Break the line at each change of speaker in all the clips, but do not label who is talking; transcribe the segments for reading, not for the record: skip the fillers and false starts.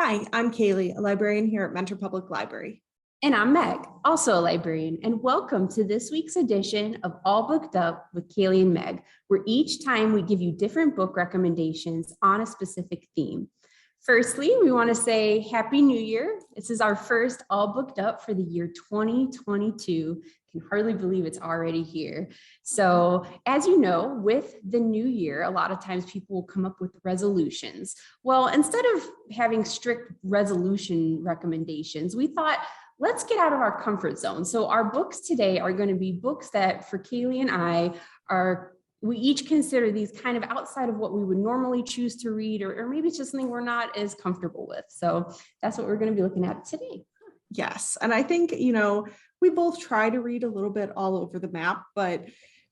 Hi, I'm Cailey, a librarian here at Mentor Public Library.
And I'm Meg, also a librarian, and welcome to this week's edition of All Booked Up with Cailey and Meg, where each time we give you different book recommendations on a specific theme. Firstly, we want to say Happy New Year. This is our first All Booked Up for the year 2022. Can hardly believe it's already here. So as you know, with the new year, a lot of times people will come up with resolutions. Well, instead of having strict resolution recommendations, we thought, let's get out of our comfort zone. So our books today are going to be books that for Cailey and I we each consider these kind of outside of what we would normally choose to read, or maybe it's just something we're not as comfortable with. So that's what we're going to be looking at today.
Yes. And I think, we both try to read a little bit all over the map, but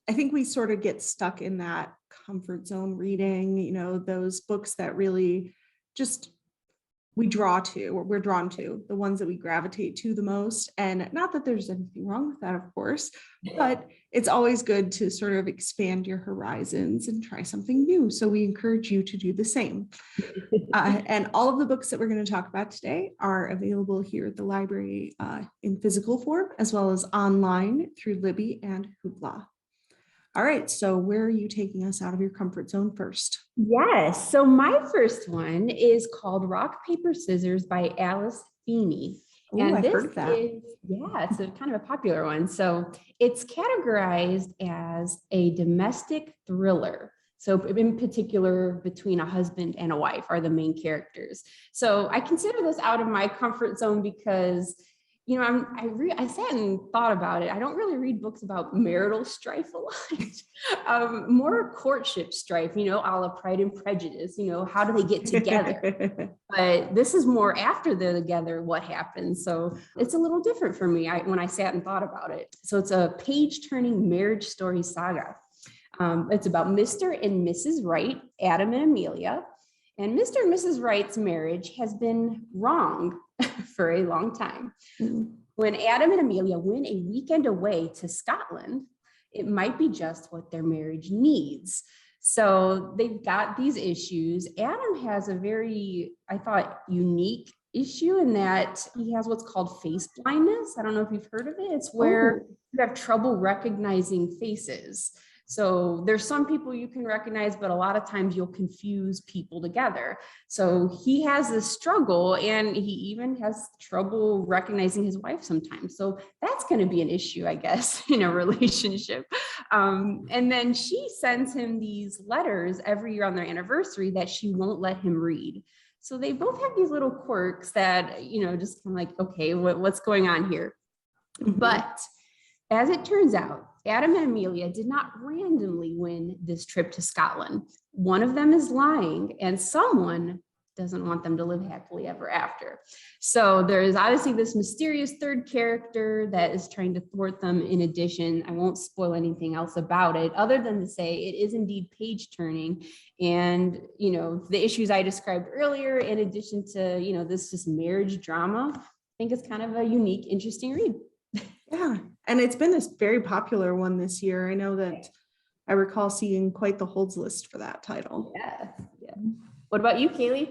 I think we sort of get stuck in that comfort zone reading, those books that really just we're drawn to, the ones that we gravitate to the most. And not that there's anything wrong with that, of course, but it's always good to sort of expand your horizons and try something new. So we encourage you to do the same. And all of the books that we're going to talk about today are available here at the library in physical form, as well as online through Libby and Hoopla. All right, so where are you taking us out of your comfort zone first?
Yes, so my first one is called Rock, Paper, Scissors by Alice Feeney.
And I've heard of that.
It's a kind of a popular one. So it's categorized as a domestic thriller. So in particular, between a husband and a wife are the main characters. So I consider this out of my comfort zone because I sat and thought about it. I don't really read books about marital strife a lot, more courtship strife, a la Pride and Prejudice, how do they get together? But this is more after they're together, what happens. So it's a little different for me when I sat and thought about it. So it's a page-turning marriage story saga. It's about Mr. and Mrs. Wright, Adam and Amelia. And Mr. and Mrs. Wright's marriage has been wrong for a long time. Mm-hmm. When Adam and Amelia win a weekend away to Scotland, it might be just what their marriage needs. So they've got these issues. Adam has a very, I thought, unique issue in that he has what's called face blindness. I don't know if you've heard of it. It's where you have trouble recognizing faces. So there's some people you can recognize, but a lot of times you'll confuse people together. So he has this struggle, and he even has trouble recognizing his wife sometimes. So that's going to be an issue, I guess, in a relationship. And then she sends him these letters every year on their anniversary that she won't let him read. So they both have these little quirks that, just kind of like, okay, what's going on here? Mm-hmm. But as it turns out, Adam and Amelia did not randomly win this trip to Scotland. One of them is lying, and someone doesn't want them to live happily ever after. So there is obviously this mysterious third character that is trying to thwart them. In addition, I won't spoil anything else about it, other than to say it is indeed page turning. And, the issues I described earlier, in addition to, this just marriage drama, I think it's kind of a unique, interesting read.
Yeah, and it's been a very popular one this year. I know that I recall seeing quite the holds list for that title.
Yeah. What about you, Cailey?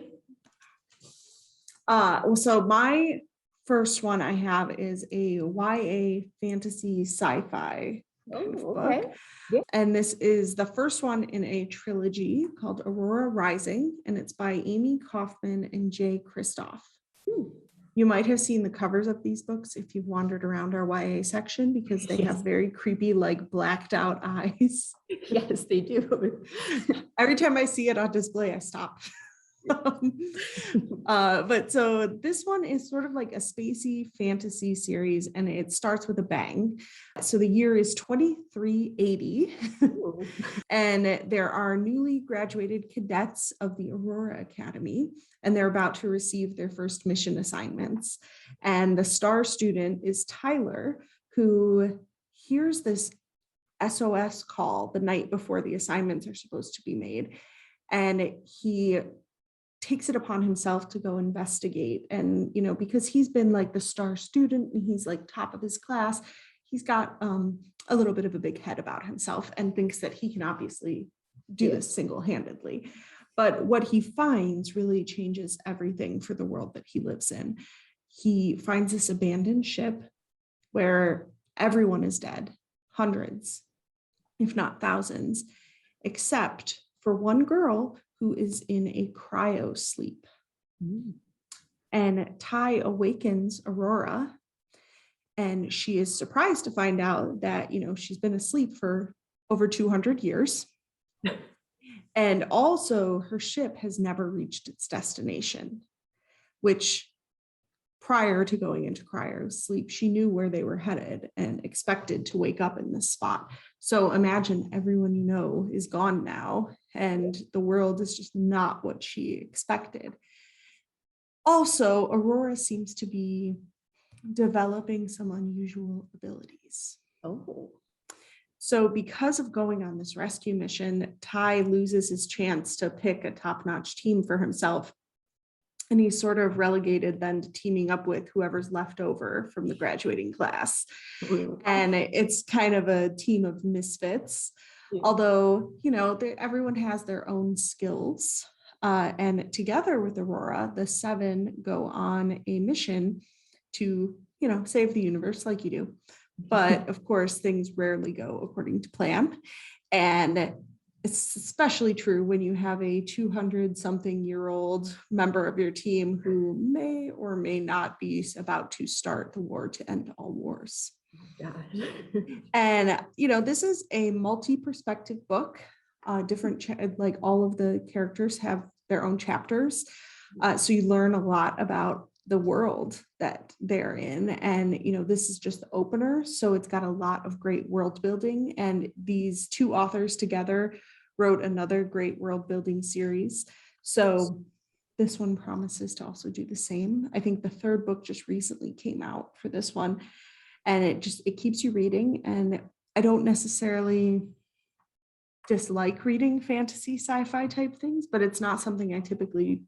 So my first one I have is a YA fantasy sci-fi book. Yeah. And this is the first one in a trilogy called Aurora Rising, and it's by Amie, Kaufman, and Kristoff. You might have seen the covers of these books if you've wandered around our YA section, because they have very creepy, blacked out eyes.
Yes, they do.
Every time I see it on display, I stop. But so this one is sort of like a spacey fantasy series, and it starts with a bang. So the year is 2380, and there are newly graduated cadets of the Aurora Academy, and they're about to receive their first mission assignments. And the star student is Tyler, who hears this SOS call the night before the assignments are supposed to be made, and he takes it upon himself to go investigate. And, because he's been the star student and he's top of his class, he's got a little bit of a big head about himself and thinks that he can obviously do this single-handedly. But what he finds really changes everything for the world that he lives in. He finds this abandoned ship where everyone is dead, hundreds, if not thousands, except for one girl who is in a cryo sleep. And Ty awakens Aurora, and she is surprised to find out that, she's been asleep for over 200 years. And also her ship has never reached its destination, which prior to going into cryo sleep, she knew where they were headed and expected to wake up in this spot. So imagine everyone is gone now, and the world is just not what she expected. Also, Aurora seems to be developing some unusual abilities.
Oh.
So because of going on this rescue mission, Ty loses his chance to pick a top-notch team for himself. And he's sort of relegated then to teaming up with whoever's left over from the graduating class. And it's kind of a team of misfits, although, everyone has their own skills. And together with Aurora, the 7 go on a mission to, save the universe like you do. But of course, things rarely go according to plan. And it's especially true when you have a 200-something-year-old member of your team who may or may not be about to start the war to end all wars. And, this is a multi-perspective book. Like all of the characters have their own chapters. So you learn a lot about the world that they're in. And, this is just the opener. So it's got a lot of great world building. And these 2 authors together wrote another great world building series. So this one promises to also do the same. I think the 3rd book just recently came out for this one. And it keeps you reading. And I don't necessarily dislike reading fantasy sci-fi type things, but it's not something I typically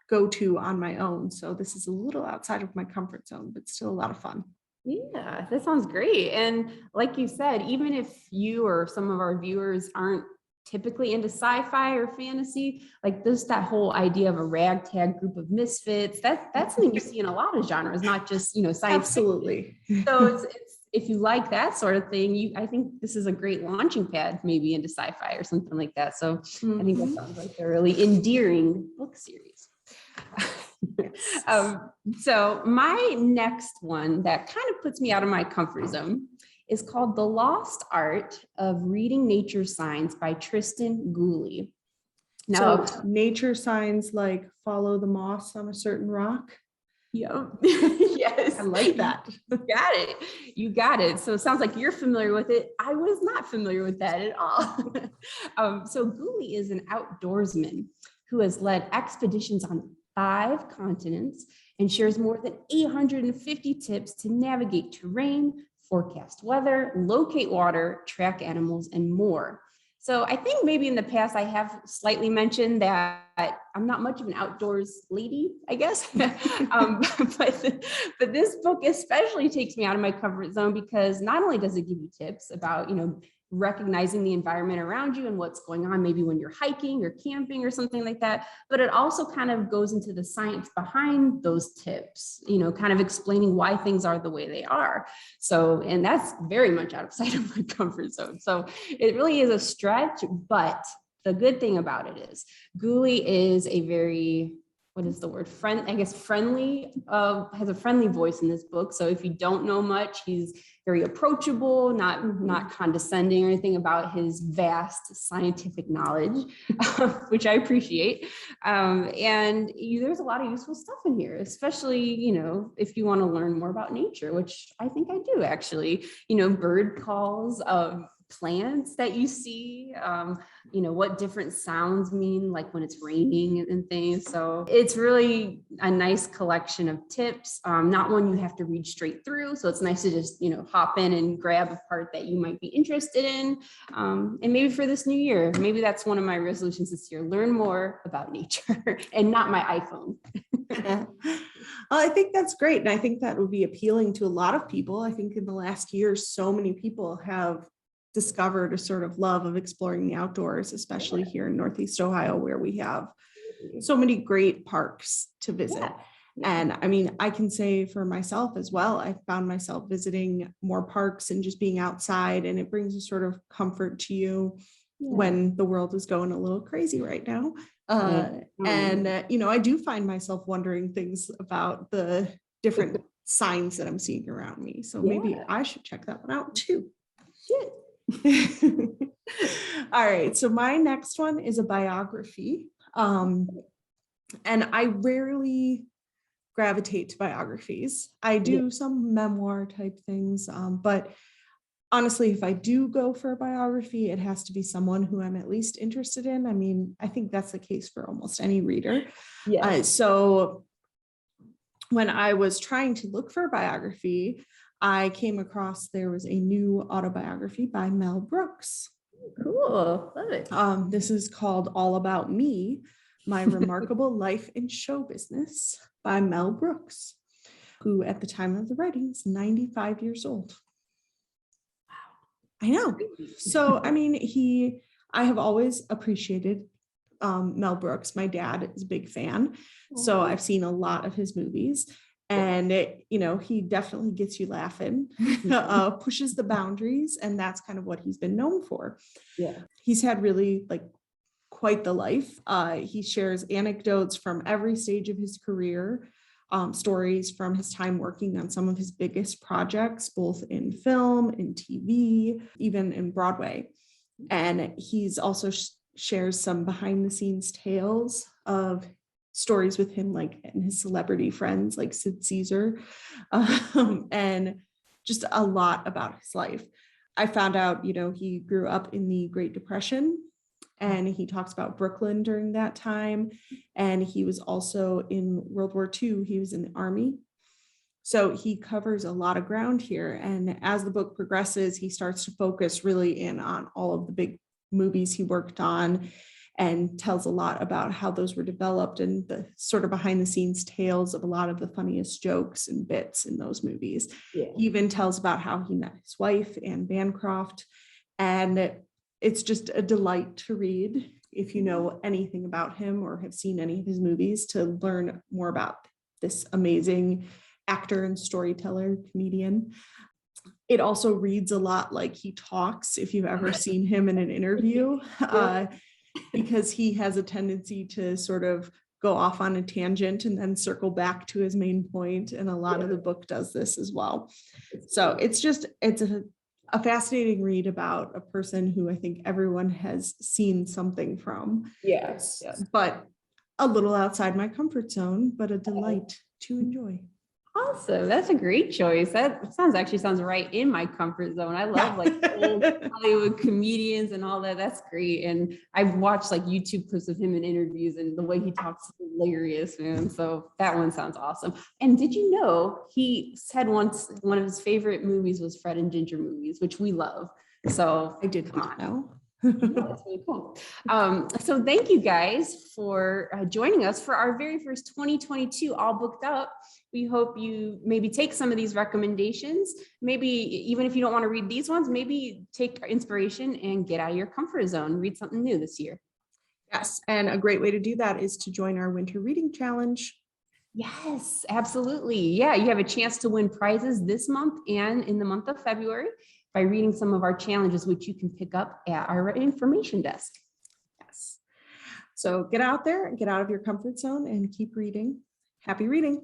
go to on my own. So this is a little outside of my comfort zone, but still a lot of fun.
Yeah, that sounds great. And like you said, even if you or some of our viewers aren't typically into sci-fi or fantasy, like that whole idea of a ragtag group of misfits, that's something you see in a lot of genres, not just, science.
Absolutely.
So it's if you like that sort of thing, I think this is a great launching pad maybe into sci-fi or something like that. So I think that sounds like a really endearing book series. So my next one that kind of puts me out of my comfort zone is called The Lost Art of Reading Nature Signs by Tristan Gooley.
Now, so nature signs like follow the moss on a certain rock.
Yeah. Yes.
I like that.
You got it. So it sounds like you're familiar with it. I was not familiar with that at all. So Gooley is an outdoorsman who has led expeditions on 5 continents and shares more than 850 tips to navigate terrain, forecast weather, locate water, track animals, and more. So I think maybe in the past I have slightly mentioned that I'm not much of an outdoors lady, I guess. But this book especially takes me out of my comfort zone because not only does it give you tips about, recognizing the environment around you and what's going on, maybe when you're hiking or camping or something like that, but it also kind of goes into the science behind those tips, kind of explaining why things are the way they are. So, and that's very much outside of my comfort zone. So it really is a stretch, but the good thing about it is Gooley is a very, what is the word? Friendly, has a friendly voice in this book. So if you don't know much, he's very approachable, not condescending or anything about his vast scientific knowledge, which I appreciate. And there's a lot of useful stuff in here, especially, if you want to learn more about nature, which I think I do actually, bird calls, plants that you see, what different sounds mean, like when it's raining and things. So it's really a nice collection of tips, not one you have to read straight through. So it's nice to just, hop in and grab a part that you might be interested in. And maybe for this new year, maybe that's one of my resolutions this year, learn more about nature and not my iPhone.
Well, I think that's great. And I think that would be appealing to a lot of people. I think in the last year, so many people have discovered a sort of love of exploring the outdoors, especially here in Northeast Ohio, where we have so many great parks to visit.
Yeah.
And I mean, I can say for myself as well, I found myself visiting more parks and just being outside, and it brings a sort of comfort to you when the world is going a little crazy right now. You know, I do find myself wondering things about the different signs that I'm seeing around me. So maybe I should check that one out too. All right. So my next one is a biography. And I rarely gravitate to biographies. I do some memoir type things, but honestly, if I do go for a biography, it has to be someone who I'm at least interested in. I mean, I think that's the case for almost any reader. So when I was trying to look for a biography, I came across there was a new autobiography by Mel Brooks.
Cool. Love it.
This is called All About Me, My Remarkable Life in Show Business by Mel Brooks, who at the time of the writing is 95 years old. I know. So, I mean, I have always appreciated Mel Brooks. My dad is a big fan. So I've seen a lot of his movies, and you know, he definitely gets you laughing, pushes the boundaries. And that's kind of what he's been known for. He's had really like quite the life. He shares anecdotes from every stage of his career, stories from his time working on some of his biggest projects, both in film, in TV, even in Broadway. And he's also shares some behind the scenes tales of stories with him, like, and his celebrity friends like Sid Caesar, and just a lot about his life. I found out, you know, he grew up in the Great Depression, and he talks about Brooklyn during that time. And he was also in World War II. He was in the Army. So he covers a lot of ground here. And as the book progresses, he starts to focus really in on all of the big movies he worked on, and tells a lot about how those were developed and the sort of behind the scenes tales of a lot of the funniest jokes and bits in those movies. He even tells about how he met his wife, Anne Bancroft, and it's just a delight to read if you know anything about him or have seen any of his movies, to learn more about this amazing actor and storyteller, comedian. It also reads a lot like he talks, if you've ever seen him in an interview, because he has a tendency to sort of go off on a tangent and then circle back to his main point. And a lot of the book does this as well. So it's a fascinating read about a person who I think everyone has seen something from.
Yes.
But a little outside my comfort zone, but a delight to enjoy.
Awesome. That's a great choice. That sounds right in my comfort zone. I love like old Hollywood comedians and all that. That's great. And I've watched like YouTube clips of him in interviews, and the way he talks is hilarious, man. So that one sounds awesome. And did you know he said once one of his favorite movies was Fred and Ginger movies, which we love. So
I did not know.
That's really cool. So thank you guys for joining us for our very first 2022 All Booked Up. We hope you maybe take some of these recommendations. Maybe even if you don't want to read these ones, maybe take inspiration and get out of your comfort zone, read something new this year.
Yes, and a great way to do that is to join our winter reading challenge.
Yes, absolutely. Yeah, you have a chance to win prizes this month and in the month of February by reading some of our challenges, which you can pick up at our information desk.
Yes. So get out there, get out of your comfort zone, and keep reading. Happy reading.